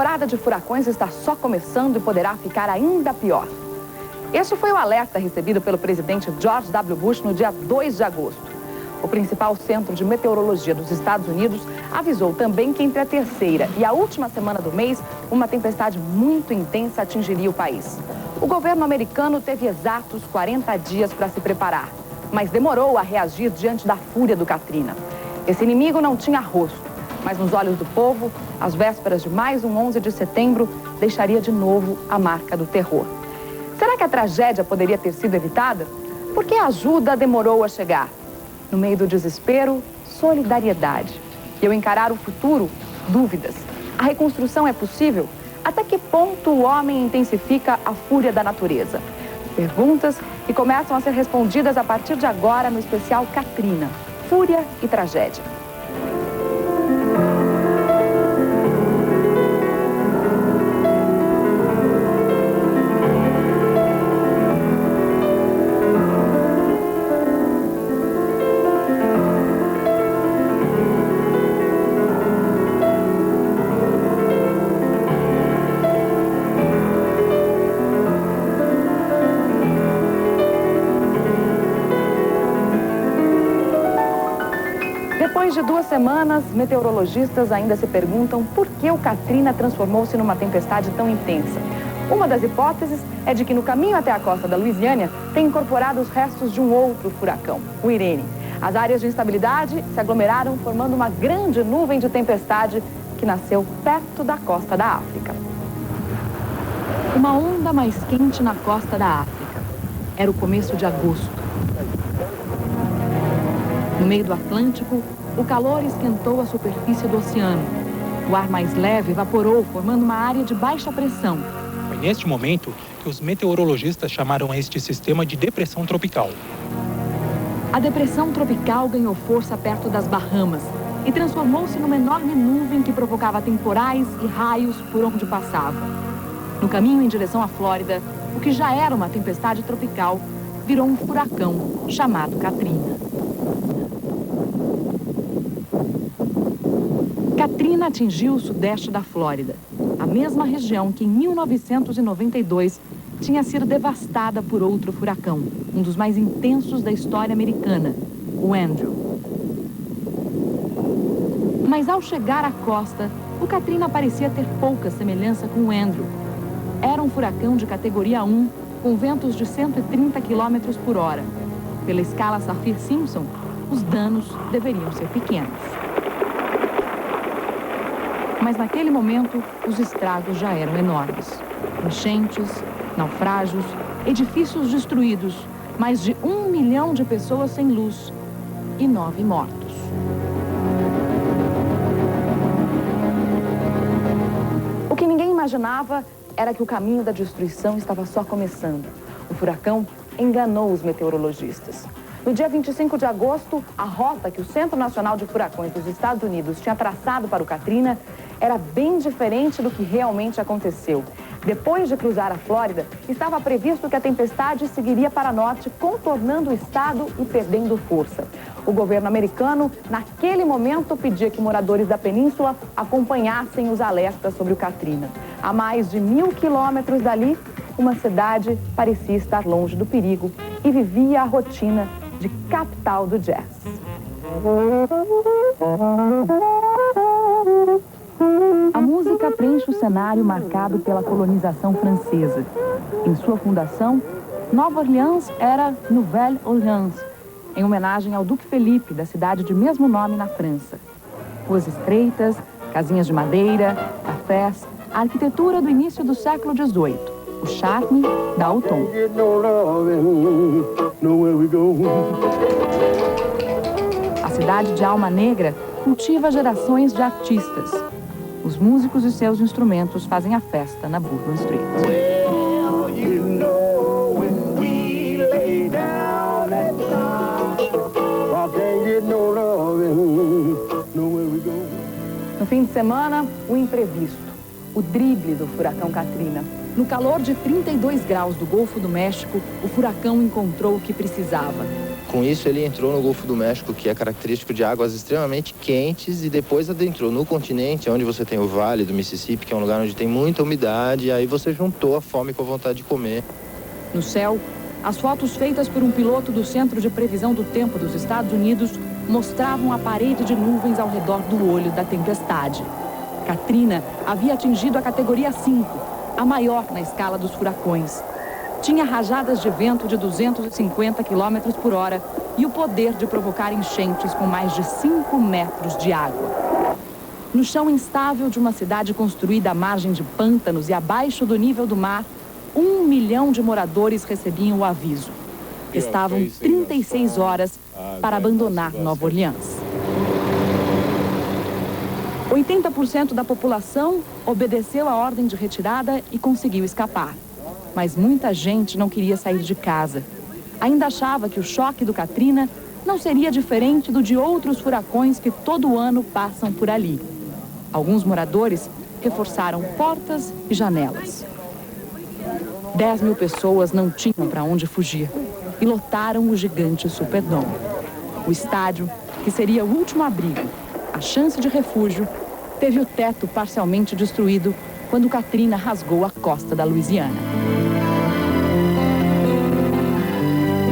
temporada de furacões está só começando e poderá ficar ainda pior. Este foi o alerta recebido pelo presidente George W. Bush no dia 2 de agosto. O principal centro de meteorologia dos Estados Unidos avisou também que entre a terceira e a última semana do mês, uma tempestade muito intensa atingiria o país. O governo americano teve exatos 40 dias para se preparar, mas demorou a reagir diante da fúria do Katrina. Esse inimigo não tinha rosto, mas nos olhos do povo, às vésperas de mais um 11 de setembro, deixaria de novo a marca do terror. Será que a tragédia poderia ter sido evitada? Por que a ajuda demorou a chegar? No meio do desespero, solidariedade. E ao encarar o futuro, dúvidas. A reconstrução é possível? Até que ponto o homem intensifica a fúria da natureza? Perguntas que começam a ser respondidas a partir de agora no especial Katrina, Fúria e Tragédia. Depois de 2 semanas, meteorologistas ainda se perguntam por que o Katrina transformou-se numa tempestade tão intensa. Uma das hipóteses é de que no caminho até a costa da Louisiana tem incorporado os restos de um outro furacão, o Irene. As áreas de instabilidade se aglomeraram formando uma grande nuvem de tempestade que nasceu perto da costa da África. Uma onda mais quente na costa da África. Era o começo de agosto. No meio do Atlântico, o calor esquentou a superfície do oceano. O ar mais leve evaporou, formando uma área de baixa pressão. Foi neste momento que os meteorologistas chamaram este sistema de depressão tropical. A depressão tropical ganhou força perto das Bahamas e transformou-se numa enorme nuvem que provocava temporais e raios por onde passava. No caminho em direção à Flórida, o que já era uma tempestade tropical virou um furacão chamado Katrina. Katrina atingiu o sudeste da Flórida, a mesma região que em 1992 tinha sido devastada por outro furacão, um dos mais intensos da história americana, o Andrew. Mas ao chegar à costa, o Katrina parecia ter pouca semelhança com o Andrew. Era um furacão de categoria 1, com ventos de 130 km por hora. Pela escala Saffir-Simpson, os danos deveriam ser pequenos. Mas naquele momento, os estragos já eram enormes. Enchentes, naufrágios, edifícios destruídos, mais de 1 milhão de pessoas sem luz e 9 mortos. O que ninguém imaginava era que o caminho da destruição estava só começando. O furacão enganou os meteorologistas. No dia 25 de agosto, a rota que o Centro Nacional de Furacões dos Estados Unidos tinha traçado para o Katrina era bem diferente do que realmente aconteceu. Depois de cruzar a Flórida, estava previsto que a tempestade seguiria para norte, contornando o estado e perdendo força. O governo americano, naquele momento, pedia que moradores da península acompanhassem os alertas sobre o Katrina. A mais de 1.000 quilômetros dali, uma cidade parecia estar longe do perigo e vivia a rotina de capital do jazz. A música preenche o cenário marcado pela colonização francesa. Em sua fundação, Nova Orleans era Nouvelle Orleans, em homenagem ao Duque Felipe, da cidade de mesmo nome na França. Ruas estreitas, casinhas de madeira, cafés, a arquitetura do início do século XVIII. O charme dá o tom. A cidade de Alma Negra cultiva gerações de artistas. Os músicos e seus instrumentos fazem a festa na Bourbon Street. No fim de semana, o imprevisto, o drible do furacão Katrina. No calor de 32 graus do Golfo do México, o furacão encontrou o que precisava: Com isso, ele entrou no Golfo do México, que é característico de águas extremamente quentes, e depois adentrou no continente, onde você tem o Vale do Mississippi, que é um lugar onde tem muita umidade, e aí você juntou a fome com a vontade de comer. No céu, as fotos feitas por um piloto do Centro de Previsão do Tempo dos Estados Unidos mostravam a parede de nuvens ao redor do olho da tempestade. Katrina havia atingido a categoria 5, a maior na escala dos furacões. Tinha rajadas de vento de 250 km por hora e o poder de provocar enchentes com mais de 5 metros de água. No chão instável de uma cidade construída à margem de pântanos e abaixo do nível do mar, 1 milhão de moradores recebiam o aviso. Estavam 36 horas para abandonar Nova Orleans. 80% da população obedeceu a ordem de retirada e conseguiu escapar. Mas muita gente não queria sair de casa. Ainda achava que o choque do Katrina não seria diferente do de outros furacões que todo ano passam por ali. Alguns moradores reforçaram portas e janelas. 10 mil pessoas não tinham para onde fugir e lotaram o gigante Superdome. O estádio, que seria o último abrigo, a chance de refúgio, teve o teto parcialmente destruído quando Katrina rasgou a costa da Louisiana.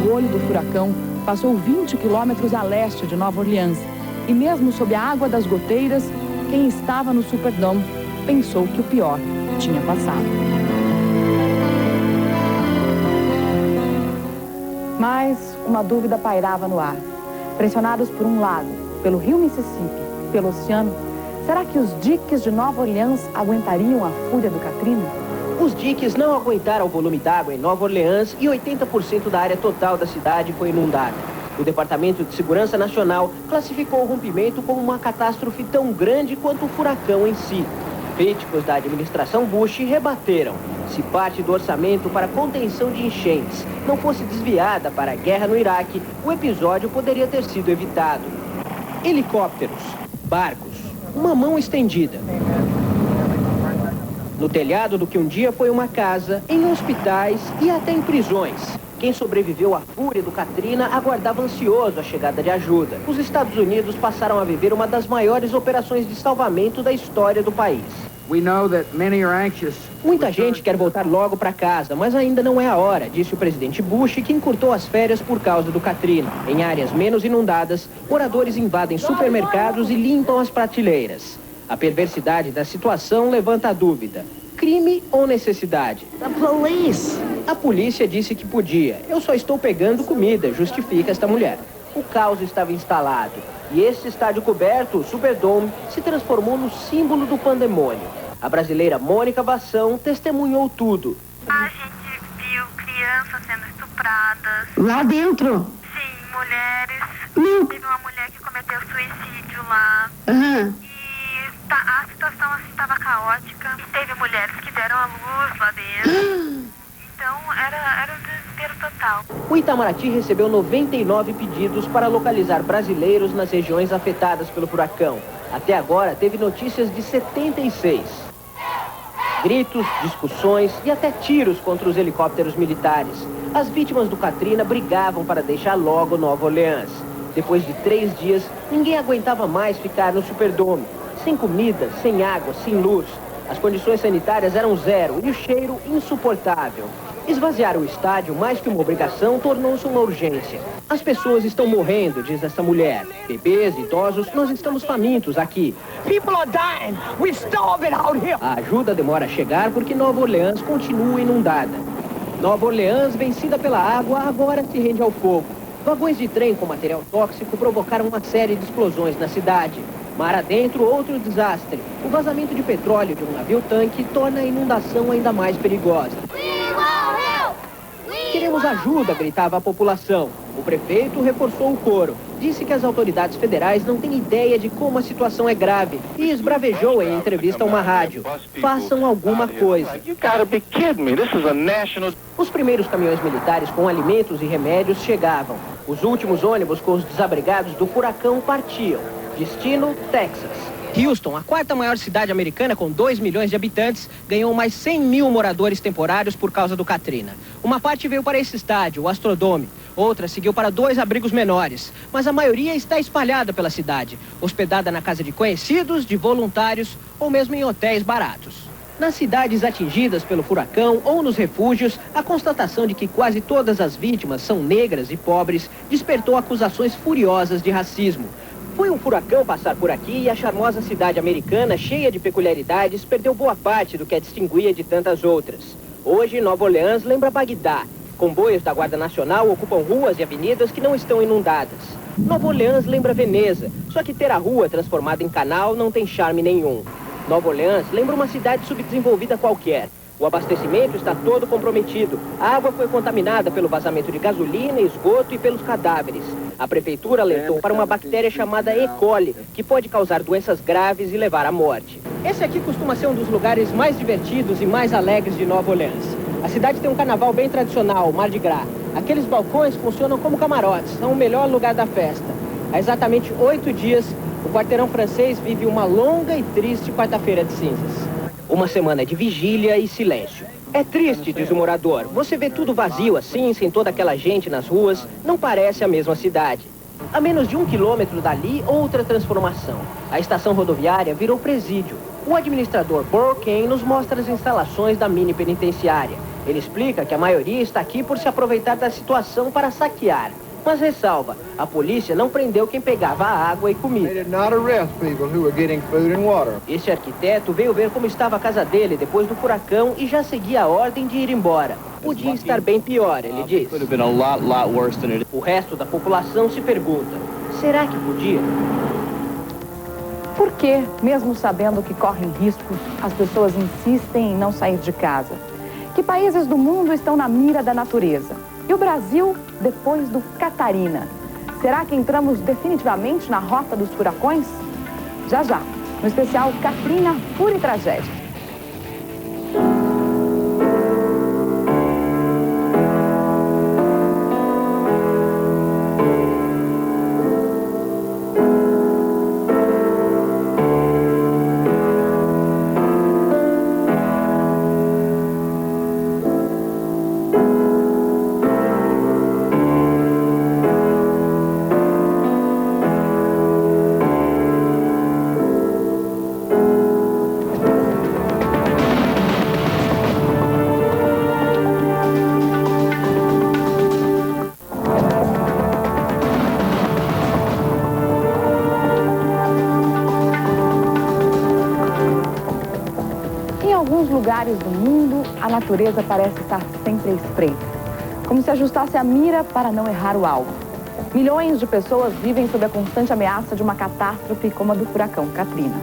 O olho do furacão passou 20 quilômetros a leste de Nova Orleans e mesmo sob a água das goteiras, quem estava no Superdome pensou que o pior tinha passado. Mas uma dúvida pairava no ar. Pressionados por um lago, pelo rio Mississippi, pelo oceano, será que os diques de Nova Orleans aguentariam a fúria do Katrina? Os diques não aguentaram o volume d'água em Nova Orleans e 80% da área total da cidade foi inundada. O Departamento de Segurança Nacional classificou o rompimento como uma catástrofe tão grande quanto o furacão em si. Críticos da administração Bush rebateram: se parte do orçamento para contenção de enchentes não fosse desviada para a guerra no Iraque, o episódio poderia ter sido evitado. Helicópteros, barcos, uma mão estendida. No telhado do que um dia foi uma casa, em hospitais e até em prisões. Quem sobreviveu à fúria do Katrina aguardava ansioso a chegada de ajuda. Os Estados Unidos passaram a viver uma das maiores operações de salvamento da história do país. Muita gente quer voltar logo para casa, mas ainda não é a hora, disse o presidente Bush, que encurtou as férias por causa do Katrina. Em áreas menos inundadas, moradores invadem supermercados e limpam as prateleiras. A perversidade da situação levanta a dúvida: crime ou necessidade? A polícia disse que podia. Eu só estou pegando comida, justifica esta mulher. O caos estava instalado e este estádio coberto, o Superdome, se transformou no símbolo do pandemônio. A brasileira Mônica Bassão testemunhou tudo. A gente viu crianças sendo estupradas. Lá dentro? Sim, mulheres. Teve uma mulher que cometeu suicídio lá. E a situação assim estava caótica. E teve mulheres que deram à luz lá dentro. Então era um desespero total. O Itamaraty recebeu 99 pedidos para localizar brasileiros nas regiões afetadas pelo furacão. Até agora teve notícias de 76. Gritos, discussões e até tiros contra os helicópteros militares. As vítimas do Katrina brigavam para deixar logo Nova Orleans. Depois de 3 dias, ninguém aguentava mais ficar no Superdome. Sem comida, sem água, sem luz. As condições sanitárias eram zero e o cheiro insuportável. Esvaziar o estádio, mais que uma obrigação, tornou-se uma urgência. As pessoas estão morrendo, diz essa mulher. Bebês, idosos, nós estamos famintos aqui. People are dying. We're starving out here. A ajuda demora a chegar porque Nova Orleans continua inundada. Nova Orleans, vencida pela água, agora se rende ao fogo. Vagões de trem com material tóxico provocaram uma série de explosões na cidade. Mar adentro, outro desastre. O vazamento de petróleo de um navio-tanque torna a inundação ainda mais perigosa. Queremos ajuda, gritava a população. O prefeito reforçou o coro. Disse que as autoridades federais não têm ideia de como a situação é grave e esbravejou em entrevista a uma rádio: façam alguma coisa. Os primeiros caminhões militares com alimentos e remédios chegavam. Os últimos ônibus com os desabrigados do furacão partiam. Destino, Texas. Houston, a quarta maior cidade americana com 2 milhões de habitantes, ganhou mais 100 mil moradores temporários por causa do Katrina. Uma parte veio para esse estádio, o Astrodome. Outra seguiu para 2 abrigos menores, mas a maioria está espalhada pela cidade, hospedada na casa de conhecidos, de voluntários ou mesmo em hotéis baratos. Nas cidades atingidas pelo furacão ou nos refúgios, a constatação de que quase todas as vítimas são negras e pobres despertou acusações furiosas de racismo. Foi um furacão passar por aqui e a charmosa cidade americana, cheia de peculiaridades, perdeu boa parte do que a distinguia de tantas outras. Hoje, Nova Orleans lembra Bagdá. Comboios da Guarda Nacional ocupam ruas e avenidas que não estão inundadas. Nova Orleans lembra Veneza, só que ter a rua transformada em canal não tem charme nenhum. Nova Orleans lembra uma cidade subdesenvolvida qualquer. O abastecimento está todo comprometido. A água foi contaminada pelo vazamento de gasolina, esgoto e pelos cadáveres. A prefeitura alertou para uma bactéria chamada E. coli, que pode causar doenças graves e levar à morte. Esse aqui costuma ser um dos lugares mais divertidos e mais alegres de Nova Orleans. A cidade tem um carnaval bem tradicional, o Mardi Gras. Aqueles balcões funcionam como camarotes, são o melhor lugar da festa. Há exatamente 8 dias, o quarteirão francês vive uma longa e triste quarta-feira de cinzas. Uma semana de vigília e silêncio. É triste, diz o morador. Você vê tudo vazio assim, sem toda aquela gente nas ruas, não parece a mesma cidade. A menos de 1 quilômetro dali, outra transformação. A estação rodoviária virou presídio. O administrador Burke nos mostra as instalações da mini penitenciária. Ele explica que a maioria está aqui por se aproveitar da situação para saquear. Mas ressalva, a polícia não prendeu quem pegava água e comida. Esse arquiteto veio ver como estava a casa dele depois do furacão e já seguia a ordem de ir embora. Podia estar bem pior, ele diz. O resto da população se pergunta, será que podia? Por que, mesmo sabendo que correm riscos, as pessoas insistem em não sair de casa? Que países do mundo estão na mira da natureza? E o Brasil, depois do Catarina? Será que entramos definitivamente na rota dos furacões? Já já, no especial Katrina, Fúria e Tragédia. Lugares do mundo, a natureza parece estar sempre à espreita, como se ajustasse a mira para não errar o alvo. Milhões de pessoas vivem sob a constante ameaça de uma catástrofe como a do furacão Katrina.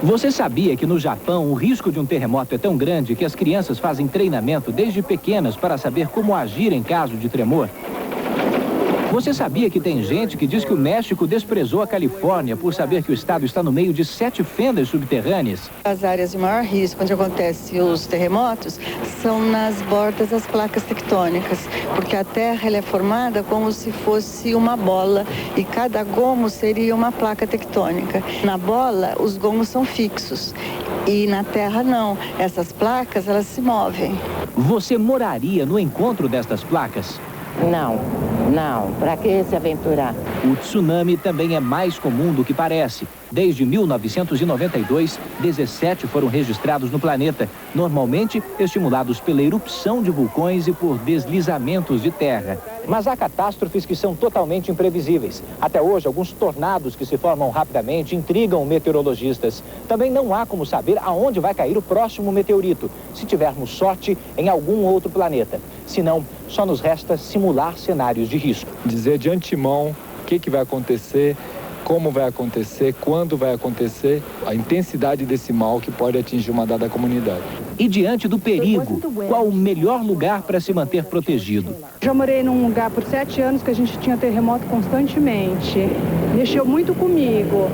Você sabia que no Japão o risco de um terremoto é tão grande que as crianças fazem treinamento desde pequenas para saber como agir em caso de tremor? Você sabia que tem gente que diz que o México desprezou a Califórnia por saber que o estado está no meio de 7 fendas subterrâneas? As áreas de maior risco onde acontecem os terremotos são nas bordas das placas tectônicas, porque a Terra ela é formada como se fosse uma bola e cada gomo seria uma placa tectônica. Na bola, os gomos são fixos e na Terra não. Essas placas, elas se movem. Você moraria no encontro destas placas? Não, para que se aventurar? O tsunami também é mais comum do que parece. Desde 1992, 17 foram registrados no planeta, normalmente estimulados pela erupção de vulcões e por deslizamentos de terra. Mas há catástrofes que são totalmente imprevisíveis. Até hoje, alguns tornados que se formam rapidamente intrigam meteorologistas. Também não há como saber aonde vai cair o próximo meteorito, se tivermos sorte em algum outro planeta. Se não, só nos resta simular cenários de risco. Dizer de antemão o que vai acontecer, como vai acontecer, quando vai acontecer, a intensidade desse mal que pode atingir uma dada comunidade. E diante do perigo, qual o melhor lugar para se manter protegido? Já morei num lugar por 7 anos que a gente tinha terremoto constantemente. Mexeu muito comigo.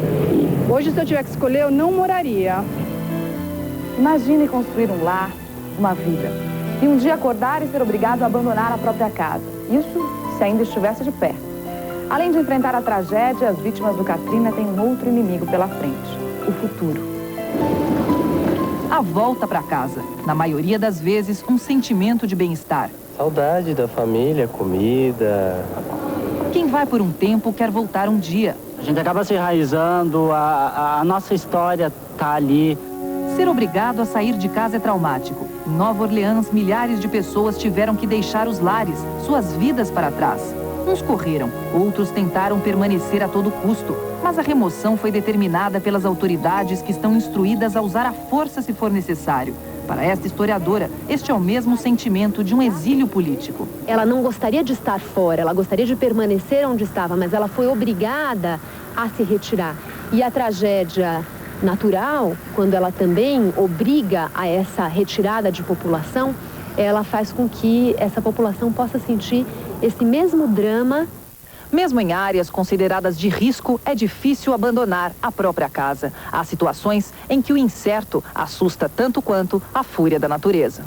Hoje, se eu tiver que escolher, eu não moraria. Imagine construir um lar, uma vida, e um dia acordar e ser obrigado a abandonar a própria casa. Isso se ainda estivesse de pé. Além de enfrentar a tragédia, as vítimas do Katrina têm um outro inimigo pela frente, o futuro. A volta para casa, na maioria das vezes, um sentimento de bem-estar. Saudade da família, comida. Quem vai por um tempo quer voltar um dia. A gente acaba se enraizando, a nossa história tá ali. Ser obrigado a sair de casa é traumático. Em Nova Orleans, milhares de pessoas tiveram que deixar os lares, suas vidas para trás. Uns correram, outros tentaram permanecer a todo custo. Mas a remoção foi determinada pelas autoridades que estão instruídas a usar a força se for necessário. Para esta historiadora, este é o mesmo sentimento de um exílio político. Ela não gostaria de estar fora, ela gostaria de permanecer onde estava, mas ela foi obrigada a se retirar. E a tragédia natural, quando ela também obriga a essa retirada de população, ela faz com que essa população possa sentir esse mesmo drama. Mesmo em áreas consideradas de risco, é difícil abandonar a própria casa. Há situações em que o incerto assusta tanto quanto a fúria da natureza.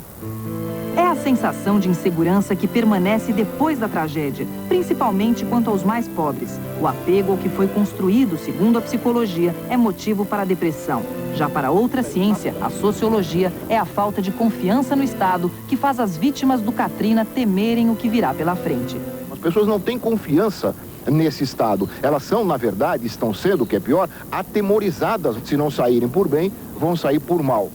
É a sensação de insegurança que permanece depois da tragédia, principalmente quanto aos mais pobres. O apego ao que foi construído, segundo a psicologia, é motivo para a depressão. Já para outra ciência, a sociologia, é a falta de confiança no Estado que faz as vítimas do Katrina temerem o que virá pela frente. As pessoas não têm confiança nesse Estado. Elas são, na verdade, estão sendo, o que é pior, atemorizadas. Se não saírem por bem, vão sair por mal.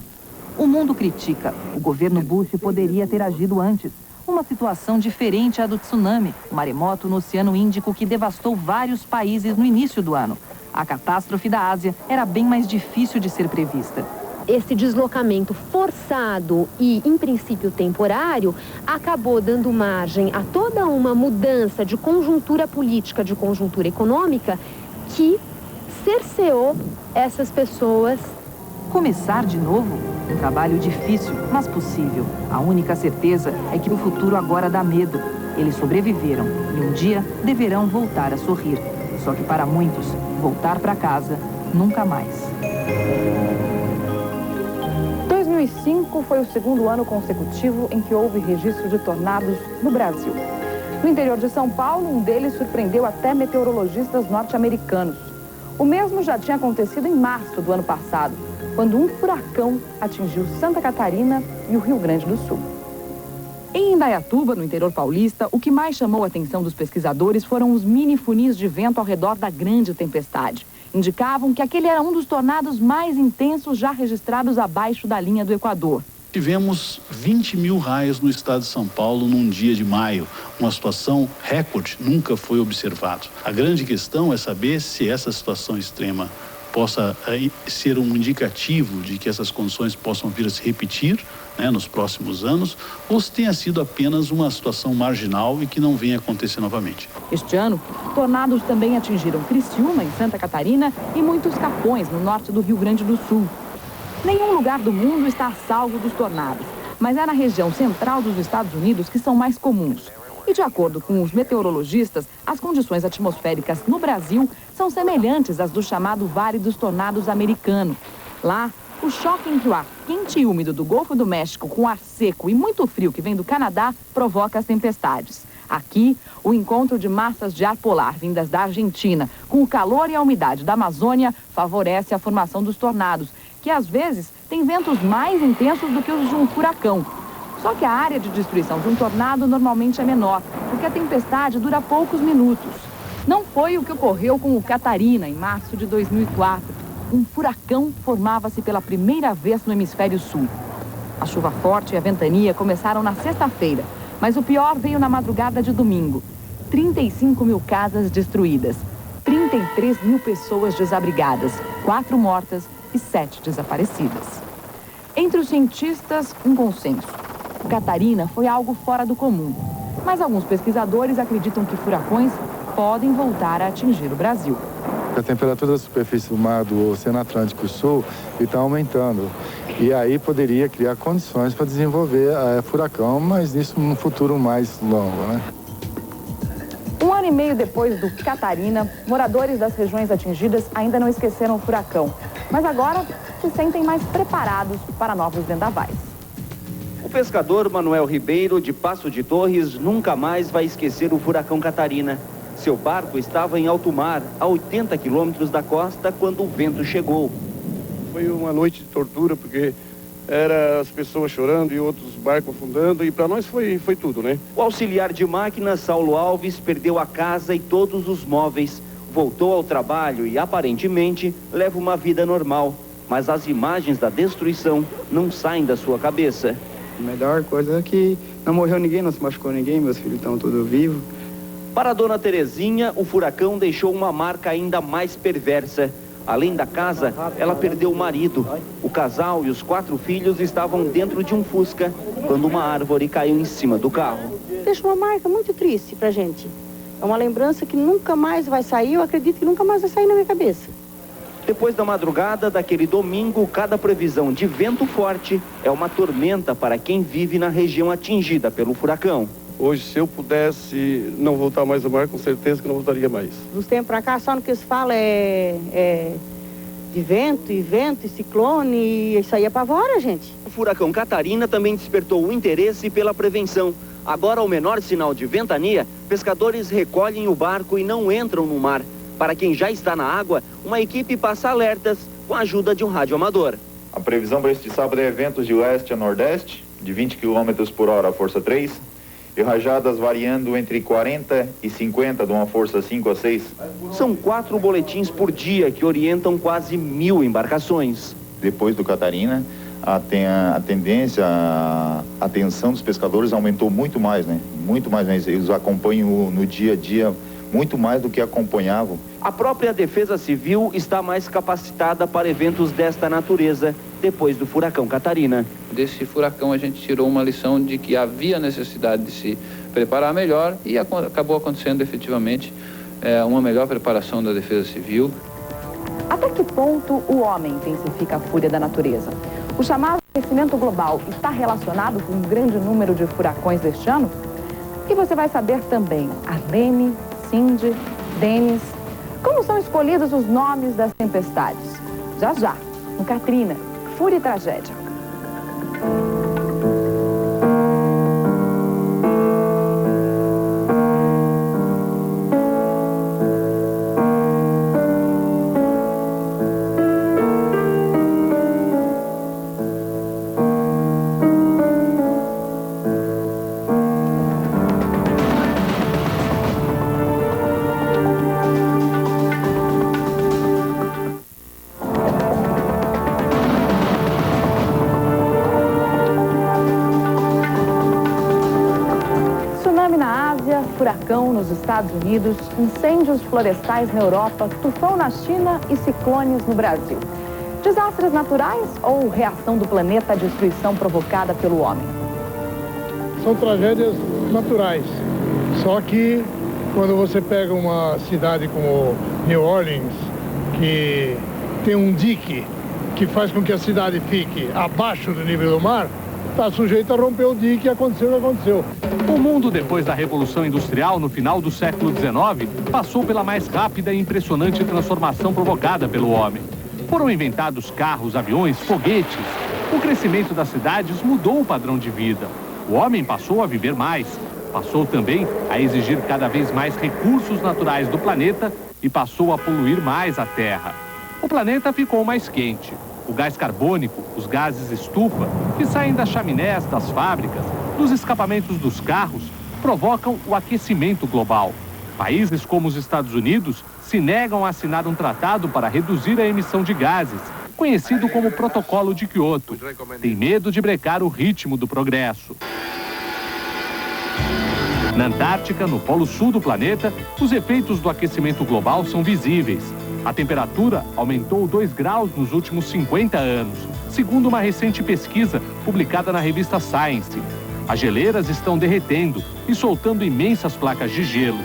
O mundo critica. O governo Bush poderia ter agido antes. Uma situação diferente à do tsunami, o maremoto no Oceano Índico que devastou vários países no início do ano. A catástrofe da Ásia era bem mais difícil de ser prevista. Esse deslocamento forçado e, em princípio, temporário, acabou dando margem a toda uma mudança de conjuntura política, de conjuntura econômica, que cerceou essas pessoas. Começar de novo? Um trabalho difícil, mas possível. A única certeza é que o futuro agora dá medo. Eles sobreviveram e um dia deverão voltar a sorrir. Só que para muitos, voltar para casa nunca mais. 2005 foi o segundo ano consecutivo em que houve registro de tornados no Brasil. No interior de São Paulo, um deles surpreendeu até meteorologistas norte-americanos. O mesmo já tinha acontecido em março do ano passado, quando um furacão atingiu Santa Catarina e o Rio Grande do Sul. Em Indaiatuba, no interior paulista, o que mais chamou a atenção dos pesquisadores foram os mini funis de vento ao redor da grande tempestade. Indicavam que aquele era um dos tornados mais intensos já registrados abaixo da linha do Equador. Tivemos 20 mil raios no estado de São Paulo num dia de maio. Uma situação recorde, nunca foi observado. A grande questão é saber se essa situação extrema possa ser um indicativo de que essas condições possam vir a se repetir, né, nos próximos anos, ou se tenha sido apenas uma situação marginal e que não venha acontecer novamente. Este ano, tornados também atingiram Criciúma, em Santa Catarina, e muitos Capões, no norte do Rio Grande do Sul. Nenhum lugar do mundo está a salvo dos tornados, mas é na região central dos Estados Unidos que são mais comuns. E de acordo com os meteorologistas, as condições atmosféricas no Brasil são semelhantes às do chamado Vale dos Tornados americano. Lá, o choque entre o ar quente e úmido do Golfo do México com o ar seco e muito frio que vem do Canadá provoca as tempestades. Aqui, o encontro de massas de ar polar vindas da Argentina com o calor e a umidade da Amazônia favorece a formação dos tornados, que às vezes têm ventos mais intensos do que os de um furacão. Só que a área de destruição de um tornado normalmente é menor, porque a tempestade dura poucos minutos. Não foi o que ocorreu com o Catarina, em março de 2004. Um furacão formava-se pela primeira vez no hemisfério sul. A chuva forte e a ventania começaram na sexta-feira, mas o pior veio na madrugada de domingo. 35 mil casas destruídas, 33 mil pessoas desabrigadas, 4 mortas e 7 desaparecidas. Entre os cientistas, um consenso. Catarina foi algo fora do comum, mas alguns pesquisadores acreditam que furacões podem voltar a atingir o Brasil. A temperatura da superfície do mar do Oceano Atlântico Sul está aumentando. E aí poderia criar condições para desenvolver furacão, mas isso num futuro mais longo, né? Um ano e meio depois do Catarina, moradores das regiões atingidas ainda não esqueceram o furacão, mas agora se sentem mais preparados para novos vendavais. O pescador Manuel Ribeiro, de Passo de Torres, nunca mais vai esquecer o furacão Catarina. Seu barco estava em alto mar, a 80 quilômetros da costa, quando o vento chegou. Foi uma noite de tortura, porque era as pessoas chorando e outros barcos afundando, e para nós foi tudo, né? O auxiliar de máquinas, Saulo Alves, perdeu a casa e todos os móveis. Voltou ao trabalho e, aparentemente, leva uma vida normal. Mas as imagens da destruição não saem da sua cabeça. A melhor coisa é que não morreu ninguém, não se machucou ninguém, meus filhos estão todos vivos. Para a dona Terezinha, o furacão deixou uma marca ainda mais perversa. Além da casa, ela perdeu o marido. O casal e os 4 filhos estavam dentro de um Fusca quando uma árvore caiu em cima do carro. Deixa uma marca muito triste pra gente. É uma lembrança que nunca mais vai sair, eu acredito que nunca mais vai sair na minha cabeça. Depois da madrugada daquele domingo, cada previsão de vento forte é uma tormenta para quem vive na região atingida pelo furacão. Hoje, se eu pudesse não voltar mais ao mar, com certeza que não voltaria mais. Dos tempos para cá, só no que se fala é de vento e ciclone, e isso aí apavora, gente. O furacão Catarina também despertou o interesse pela prevenção. Agora, ao menor sinal de ventania, pescadores recolhem o barco e não entram no mar. Para quem já está na água, uma equipe passa alertas com a ajuda de um radioamador. A previsão para este sábado é ventos de leste a nordeste, de 20 km por hora, força 3, e rajadas variando entre 40 e 50, de uma força 5 a 6. São 4 boletins por dia que orientam quase 1000 embarcações. Depois do Catarina, a tendência, a atenção dos pescadores aumentou muito mais, né? Muito mais, né? Eles acompanham no dia a dia muito mais do que acompanhavam. A própria Defesa Civil está mais capacitada para eventos desta natureza, depois do furacão Catarina. Desse furacão a gente tirou uma lição de que havia necessidade de se preparar melhor e acabou acontecendo efetivamente uma melhor preparação da Defesa Civil. Até que ponto o homem intensifica a fúria da natureza? O chamado aquecimento global está relacionado com um grande número de furacões deste ano? E você vai saber também, Arlene, Cindy, Denis, como são escolhidos os nomes das tempestades. Já já, no Katrina, Fúria e Tragédia. Furacão nos Estados Unidos, incêndios florestais na Europa, tufão na China e ciclones no Brasil. Desastres naturais ou reação do planeta à destruição provocada pelo homem? São tragédias naturais. Só que quando você pega uma cidade como New Orleans, que tem um dique que faz com que a cidade fique abaixo do nível do mar, está sujeito a romper o dique e aconteceu o que aconteceu. O mundo, depois da Revolução Industrial, no final do século XIX, passou pela mais rápida e impressionante transformação provocada pelo homem. Foram inventados carros, aviões, foguetes. O crescimento das cidades mudou o padrão de vida. O homem passou a viver mais, passou também a exigir cada vez mais recursos naturais do planeta e passou a poluir mais a Terra. O planeta ficou mais quente. O gás carbônico, os gases estufa, que saem das chaminés das fábricas, dos escapamentos dos carros, provocam o aquecimento global. Países como os Estados Unidos se negam a assinar um tratado para reduzir a emissão de gases, conhecido como Protocolo de Kyoto. Tem medo de brecar o ritmo do progresso. Na Antártica, no polo sul do planeta, os efeitos do aquecimento global são visíveis. A temperatura aumentou 2 graus nos últimos 50 anos, segundo uma recente pesquisa publicada na revista Science. As geleiras estão derretendo e soltando imensas placas de gelo.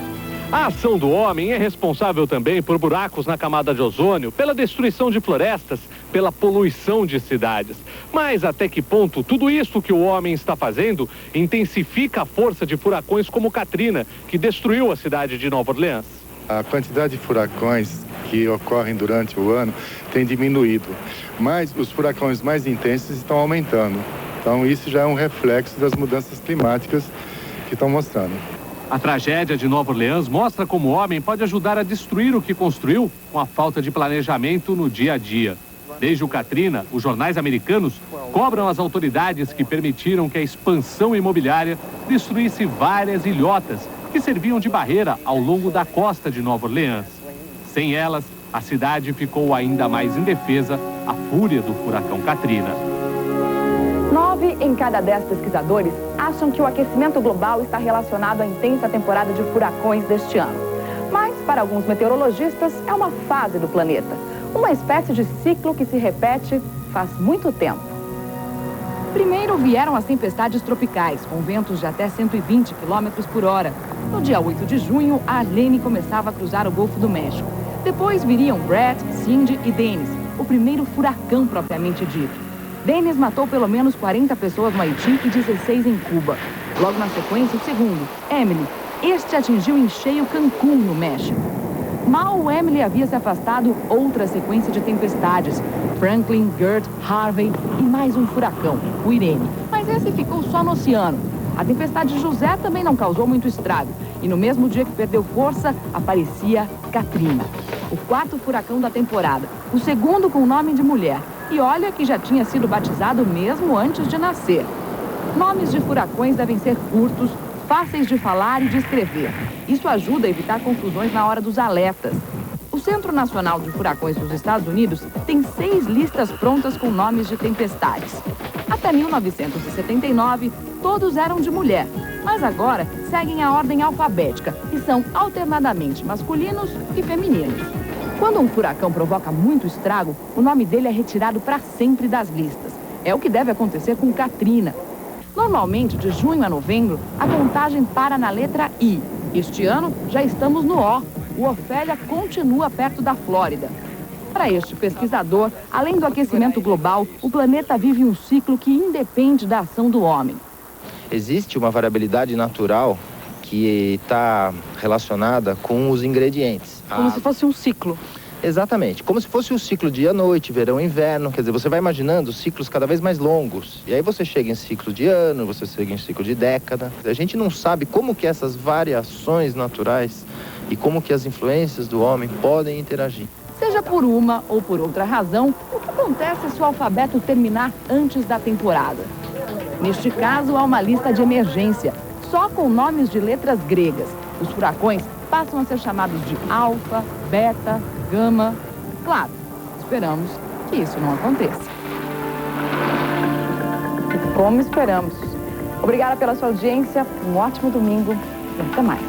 A ação do homem é responsável também por buracos na camada de ozônio, pela destruição de florestas, pela poluição de cidades. Mas até que ponto tudo isso que o homem está fazendo intensifica a força de furacões como Katrina, que destruiu a cidade de Nova Orleans? A quantidade de furacões que ocorrem durante o ano tem diminuído, mas os furacões mais intensos estão aumentando. Então isso já é um reflexo das mudanças climáticas que estão mostrando. A tragédia de Nova Orleans mostra como o homem pode ajudar a destruir o que construiu com a falta de planejamento no dia a dia. Desde o Katrina, os jornais americanos cobram as autoridades que permitiram que a expansão imobiliária destruísse várias ilhotas que serviam de barreira ao longo da costa de Nova Orleans. Sem elas, a cidade ficou ainda mais indefesa à fúria do furacão Katrina. 9 em cada 10 pesquisadores acham que o aquecimento global está relacionado à intensa temporada de furacões deste ano. Mas, para alguns meteorologistas, é uma fase do planeta. Uma espécie de ciclo que se repete faz muito tempo. Primeiro vieram as tempestades tropicais, com ventos de até 120 km por hora. No dia 8 de junho, a Arlene começava a cruzar o Golfo do México. Depois viriam Brett, Cindy e Dennis, o primeiro furacão propriamente dito. Dennis matou pelo menos 40 pessoas no Haiti e 16 em Cuba. Logo na sequência, o segundo, Emily. Este atingiu em cheio Cancún, no México. Mal o Emily havia se afastado, outra sequência de tempestades. Franklin, Gert, Harvey e mais um furacão, o Irene. Mas esse ficou só no oceano. A tempestade José também não causou muito estrago. E no mesmo dia que perdeu força, aparecia Katrina. O quarto furacão da temporada. O segundo com nome de mulher. E olha que já tinha sido batizado mesmo antes de nascer. Nomes de furacões devem ser curtos, fáceis de falar e de escrever. Isso ajuda a evitar confusões na hora dos alertas. O Centro Nacional de Furacões dos Estados Unidos tem 6 listas prontas com nomes de tempestades. Até 1979, todos eram de mulher, mas agora seguem a ordem alfabética e são alternadamente masculinos e femininos. Quando um furacão provoca muito estrago, o nome dele é retirado para sempre das listas. É o que deve acontecer com Katrina. Normalmente, de junho a novembro, a contagem para na letra I. Este ano, já estamos no O. O Ofélia continua perto da Flórida. Para este pesquisador, além do aquecimento global, o planeta vive um ciclo que independe da ação do homem. Existe uma variabilidade natural que está relacionada com os ingredientes. Como se fosse um ciclo. Exatamente, como se fosse um ciclo dia-noite, verão e inverno. Quer dizer, você vai imaginando ciclos cada vez mais longos. E aí você chega em ciclo de ano, você chega em ciclo de década. A gente não sabe como que essas variações naturais e como que as influências do homem podem interagir. Seja por uma ou por outra razão, o que acontece se o alfabeto terminar antes da temporada? Neste caso, há uma lista de emergência, só com nomes de letras gregas. Os furacões passam a ser chamados de alfa, beta, gama. Claro, esperamos que isso não aconteça. E como esperamos. Obrigada pela sua audiência, um ótimo domingo e até mais.